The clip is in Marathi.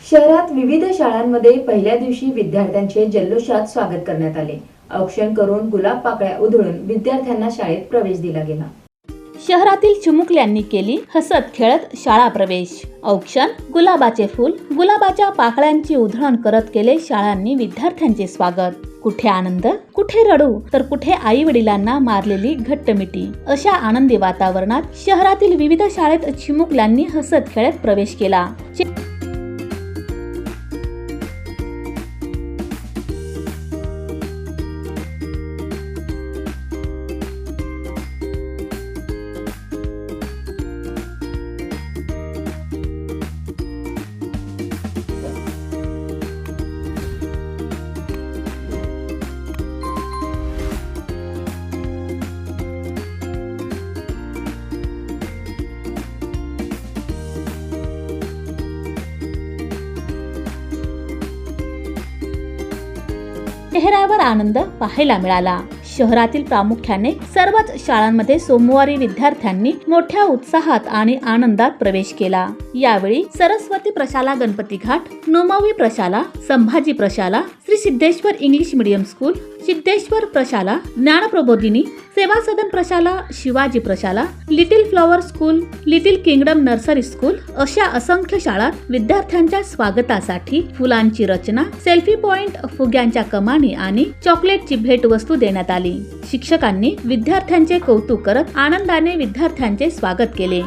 शहरात विविध शाळांमध्ये पहिल्या दिवशी विद्यार्थ्यांचे जल्लोषात स्वागत करण्यात आले। औक्षण करून गुलाब पाकळ्या उधळून विद्यार्थ्यांना शाळेत प्रवेश दिला गेला। शहरातील चिमुकल्यांनी केली हसत खेळत शाळा प्रवेश। औक्षण, गुलाबाचे फूल, गुलाबाच्या पाकळ्यांची उधळण करत केले शाळांनी विद्यार्थ्यांचे स्वागत। कुठे आनंद, कुठे रडू, तर कुठे आई वडिलांना मारलेली घट्ट मिठी। अशा आनंदी वातावरणात शहरातील विविध शाळेत चिमुकल्यांनी हसत खेळत प्रवेश केला। चेहऱ्यावर आनंद पाहायला मिळाला। शहरातील प्रामुख्याने सर्वच शाळांमध्ये सोमवारी विद्यार्थ्यांनी मोठ्या उत्साहात आणि आनंदात प्रवेश केला। यावेळी सरस्वती प्रशाला गणपती घाट, नोमावी प्रशाला, संभाजी प्रशाला, Shri Siddheshwar English medium school, Siddheshwar प्रशाला, ज्ञानप्रबोधिनी, सेवा सदन प्रशाला, शिवाजी प्रशाला, little flower school, little kingdom nursery school अशा असंख्य शाळांत विद्यार्थ्यांच्या स्वागतासाठी फुलांची रचना, सेल्फी पॉइंट, फुग्यांच्या कमानी आणि चॉकलेटची भेटवस्तू देण्यात आली। शिक्षकांनी विद्यार्थ्यांचे कौतुक करत आनंदाने विद्यार्थ्यांचे स्वागत केले।